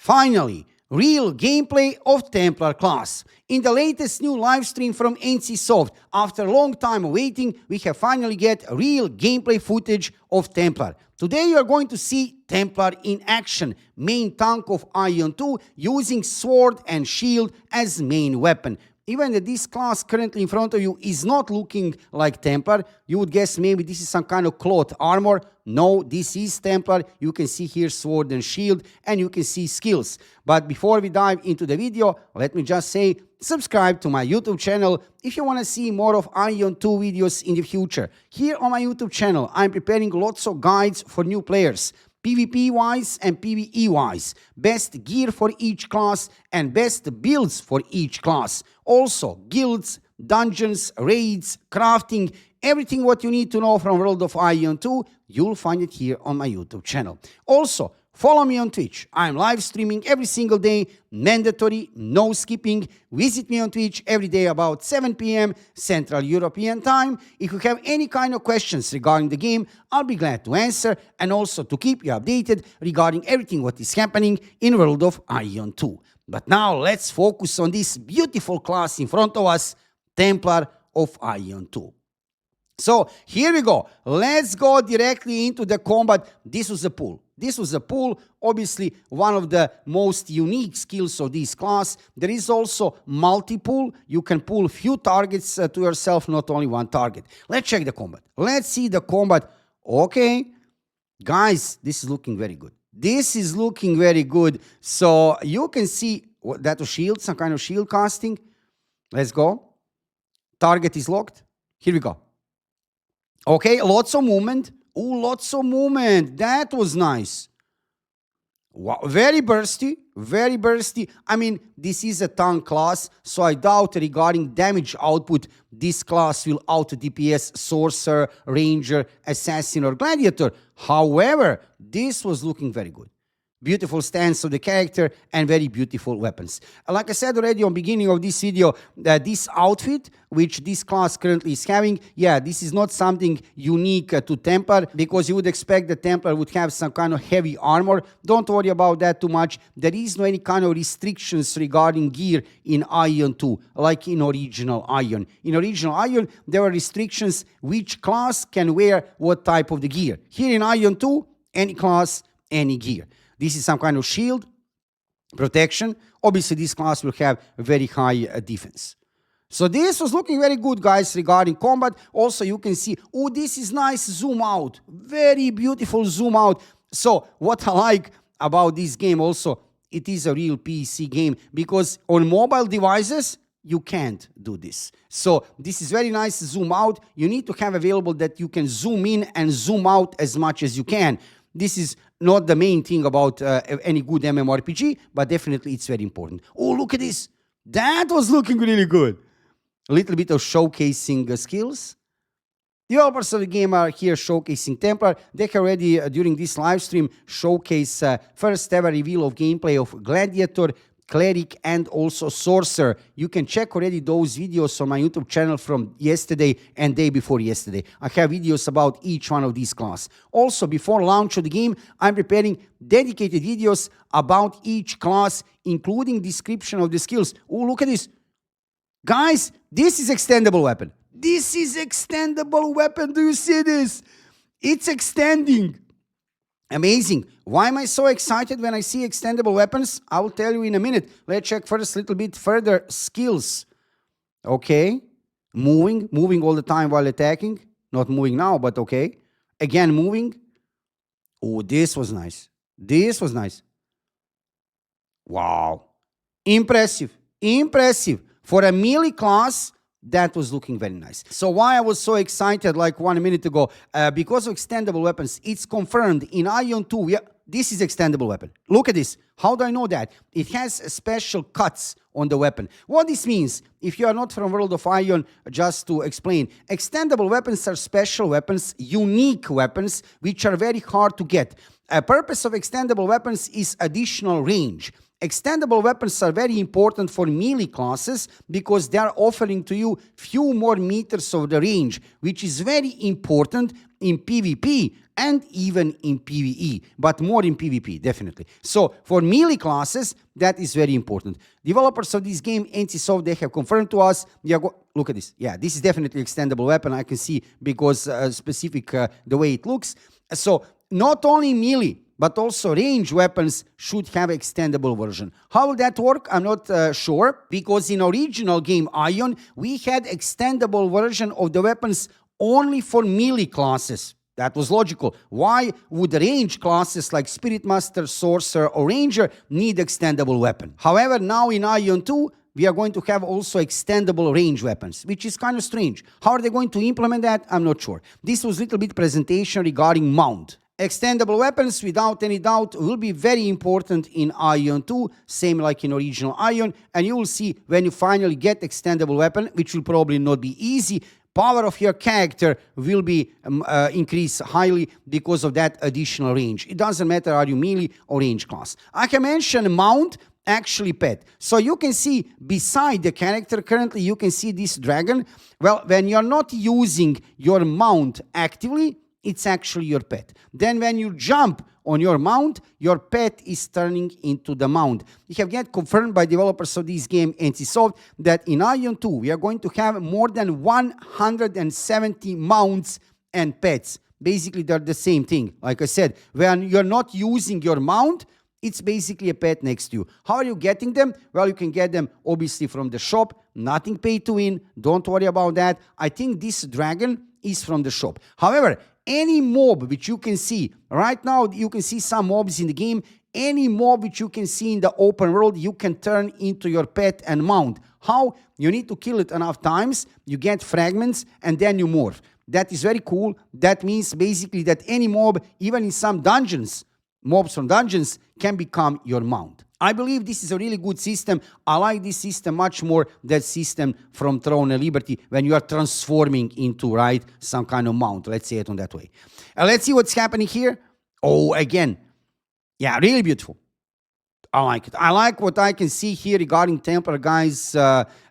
Finally, real gameplay of Templar class. In the latest new live stream from NCSoft, after a long time waiting, we have finally get real gameplay footage of Templar. Today you are going to see Templar in action, main tank of AION 2, using sword and shield as main weapon. Even that this class currently in front of you is not looking like Templar, you would guess maybe this is some kind of cloth armor. No, this is Templar. You can see here sword and shield, and you can see skills. But before we dive into the video, let me just say, subscribe to my YouTube channel if you want to see more of AION 2 videos in the future. Here on my YouTube channel, I'm preparing lots of guides for new players. PvP-wise and PvE-wise, best gear for each class and best builds for each class. Also, guilds, dungeons, raids, crafting, everything what you need to know from World of AION 2, you'll find it here on my YouTube channel. Also, follow me on Twitch. I'm live streaming every single day, mandatory, no skipping. Visit me on Twitch every day about 7 p.m. Central European Time. If you have any kind of questions regarding the game, I'll be glad to answer and also to keep you updated regarding everything what is happening in World of AION 2. But now let's focus on this beautiful class in front of us, Templar of AION 2. So here we go. Let's go directly into the combat. This was a pull. This was a pull, obviously one of the most unique skills of this class. There is also multi-pull. You can pull few targets to yourself, not only one target. Let's check the combat. Let's see the combat. Okay, guys, this is looking very good. This is looking very good. So you can see that was shield, some kind of shield casting. Let's go. Target is locked. Here we go. Okay, lots of movement. Oh, lots of movement. That was nice. Wow, very bursty, very bursty. I mean, this is a tank class, so I doubt regarding damage output, this class will out-DPS Sorcerer, Ranger, Assassin, or Gladiator. However, this was looking very good. Beautiful stance of the character and very beautiful weapons. Like I said already on beginning of this video, this outfit, which this class currently is having, yeah, this is not something unique to Templar, because you would expect the Templar would have some kind of heavy armor. Don't worry about that too much. There is no any kind of restrictions regarding gear in AION 2, like in original AION. In original AION, there are restrictions which class can wear what type of the gear. Here in AION 2, any class, any gear. This is some kind of shield, protection. Obviously, this class will have very high defense. So this was looking very good, guys, regarding combat. Also, you can see, oh, this is nice zoom out. Very beautiful zoom out. So what I like about this game also, it is a real PC game, because on mobile devices, you can't do this. So this is very nice zoom out. You need to have available that you can zoom in and zoom out as much as you can. This is not the main thing about any good MMORPG, but definitely it's very important. Oh, look at this. That was looking really good. A little bit of showcasing skills. Developers of the game are here showcasing Templar. They have already, during this live stream, showcase first ever reveal of gameplay of Gladiator, Cleric, and also Sorcerer. You can check already those videos on my YouTube channel from yesterday and day before yesterday. I have videos about each one of these classes. Also, before launch of the game, I'm preparing dedicated videos about each class, including description of the skills. Oh, look at this. Guys, this is extendable weapon. This is extendable weapon. Do you see this? It's extending. Amazing. Why am I so excited when I see extendable weapons? I will tell you in a minute. Let's check first a little bit further skills. Okay. Moving all the time while attacking. Not moving now, but okay. Again, moving. Oh, this was nice. This was nice. Wow. Impressive. Impressive. For a melee class, that was looking very nice. So why I was so excited like 1 minute ago? Because of extendable weapons, it's confirmed in AION 2. This is extendable weapon. Look at this. How do I know that? It has special cuts on the weapon. What this means, if you are not from World of AION, just to explain, extendable weapons are special weapons, unique weapons, which are very hard to get. A purpose of extendable weapons is additional range. Extendable weapons are very important for melee classes because they are offering to you few more meters of the range, which is very important in PvP and even in PvE, but more in PvP, definitely. So for melee classes, that is very important. Developers of this game, NCSoft, they have confirmed to us, look at this. Yeah, this is definitely extendable weapon. I can see because specific the way it looks. So not only melee, but also range weapons should have extendable version. How will that work? I'm not sure, because in original game AION, we had extendable version of the weapons only for melee classes. That was logical. Why would range classes like Spirit Master, Sorcerer, or Ranger need extendable weapon? However, now in AION 2, we are going to have also extendable range weapons, which is kind of strange. How are they going to implement that? I'm not sure. This was a little bit presentation regarding mount. Extendable weapons, without any doubt, will be very important in AION 2, same like in original AION, and you will see when you finally get extendable weapon, which will probably not be easy, power of your character will be increased highly because of that additional range. It doesn't matter are you melee or range class. I can mention mount, actually pet. So you can see beside the character, currently you can see this dragon. Well, when you're not using your mount actively, it's actually your pet. Then when you jump on your mount, your pet is turning into the mount. We have get confirmed by developers of this game, NCSoft, that in AION 2, we are going to have more than 170 mounts and pets. Basically, they're the same thing. Like I said, when you're not using your mount, it's basically a pet next to you. How are you getting them? Well, you can get them obviously from the shop. Nothing pay to win. Don't worry about that. I think this dragon is from the shop. However, any mob which you can see, right now you can see some mobs in the game, any mob which you can see in the open world, you can turn into your pet and mount. How? You need to kill it enough times, you get fragments, and then you morph. That is very cool. That means basically that any mob, even in some dungeons, mobs from dungeons, can become your mount. I believe this is a really good system. I like this system much more than system from Throne and Liberty when you are transforming into, right, some kind of mount. Let's say it on that way. Let's see what's happening here. Oh, again. Yeah, really beautiful. I like it. I like what I can see here regarding Templar, guys.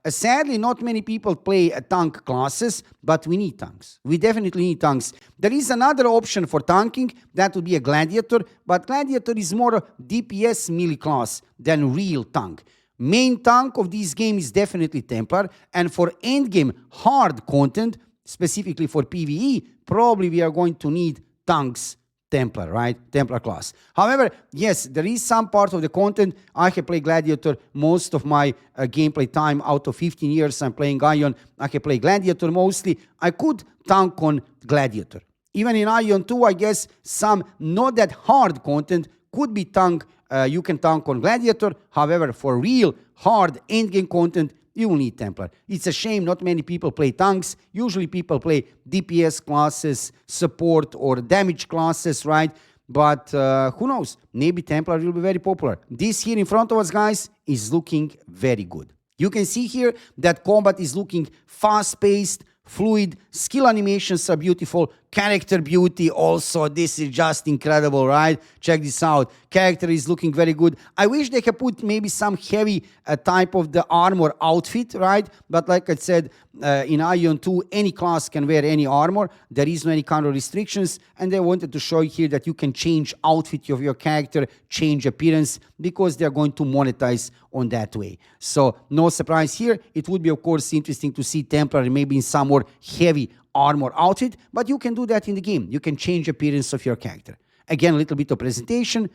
Sadly, not many people play tank classes, but we need tanks. We definitely need tanks. There is another option for tanking. That would be a Gladiator, but Gladiator is more a DPS melee class than real tank. Main tank of this game is definitely Templar, and for endgame hard content, specifically for PvE, probably we are going to need tanks. Templar, right? Templar class. However, yes, there is some part of the content. I have played Gladiator most of my gameplay time. Out of 15 years I'm playing AION. I can play Gladiator mostly. I could tank on Gladiator. Even in AION 2, I guess some not that hard content could be tank. You can tank on Gladiator. However, for real hard endgame content, you will need Templar. It's a shame not many people play tanks. Usually people play DPS classes, support or damage classes, right? But who knows? Maybe Templar will be very popular. This here in front of us, guys, is looking very good. You can see here that combat is looking fast-paced, fluid, skill animations are beautiful, character beauty also, this is just incredible, right? Check this out. Character is looking very good. I wish they could put maybe some heavy type of the armor outfit, right? But like I said, in AION 2, any class can wear any armor. There is no any kind of restrictions. And they wanted to show you here that you can change outfit of your character, change appearance, because they're going to monetize on that way. So no surprise here. It would be, of course, interesting to see Templar maybe in some more heavy armor outfit, but you can do that in the game. You can change appearance of your character. Again, a little bit of presentation.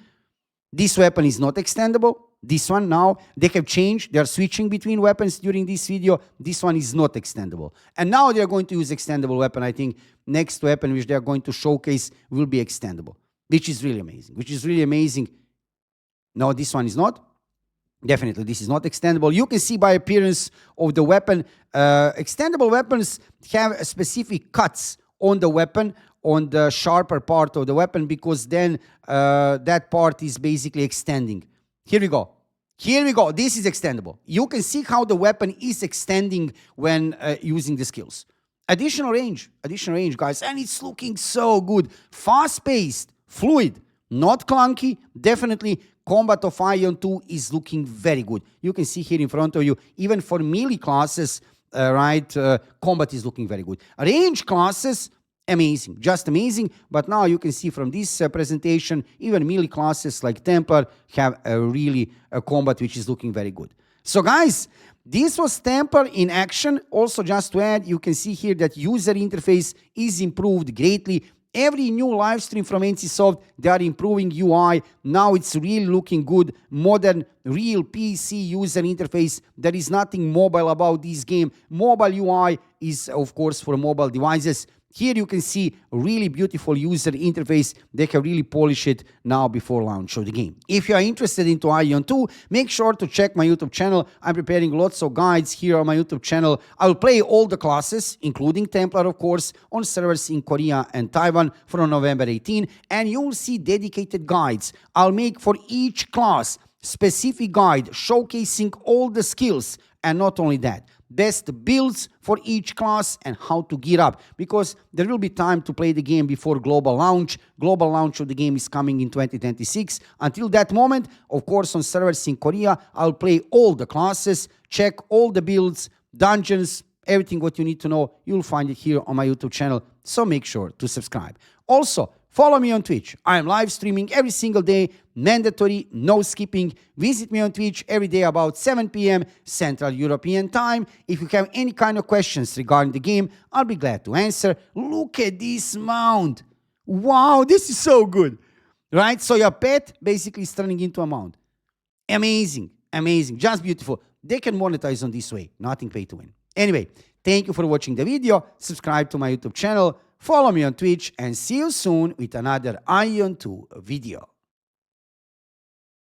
This weapon is not extendable. This one now, they have changed. They are switching between weapons during this video. This one is not extendable. And now they are going to use extendable weapon. I think next weapon which they are going to showcase will be extendable, which is really amazing. No, this one is not. Definitely, this is not extendable. You can see by appearance of the weapon, extendable weapons have specific cuts on the weapon, on the sharper part of the weapon, because then that part is basically extending. Here we go. Here we go. This is extendable. You can see how the weapon is extending when using the skills. Additional range, guys, and it's looking so good. Fast-paced, fluid, not clunky, definitely combat of AION 2 is looking very good. You can see here in front of you, even for melee classes, combat is looking very good. Range classes, amazing, just amazing. But now you can see from this presentation, even melee classes like Templar have a combat which is looking very good. So guys, this was Templar in action. Also, just to add, you can see here that user interface is improved greatly. Every new live stream from NCSoft, they are improving UI. Now it's really looking good. Modern, real PC user interface. There is nothing mobile about this game. Mobile UI is, of course, for mobile devices. Here you can see really beautiful user interface. They have really polished it now before launch of the game. If you are interested into AION 2, make sure to check my YouTube channel. I'm preparing lots of guides here on my YouTube channel. I'll play all the classes, including Templar, of course, on servers in Korea and Taiwan from November 18. And you'll see dedicated guides. I'll make for each class specific guide showcasing all the skills. And not only that, best builds for each class and how to gear up, because there will be time to play the game before global launch. Global launch of the game is coming in 2026. Until that moment, of course, on servers in Korea, I'll play all the classes, check all the builds, dungeons, everything what you need to know. You'll find it here on my YouTube channel, so make sure to subscribe. Also, follow me on Twitch. I am live streaming every single day, mandatory, no skipping. Visit me on Twitch every day about 7 p.m. Central European Time. If you have any kind of questions regarding the game, I'll be glad to answer. Look at this mount. Wow, this is so good. Right? So your pet basically is turning into a mount. Amazing, amazing, just beautiful. They can monetize on this way, nothing pay to win. Anyway, thank you for watching the video. Subscribe to my YouTube channel. Follow me on Twitch and see you soon with another AION 2 video.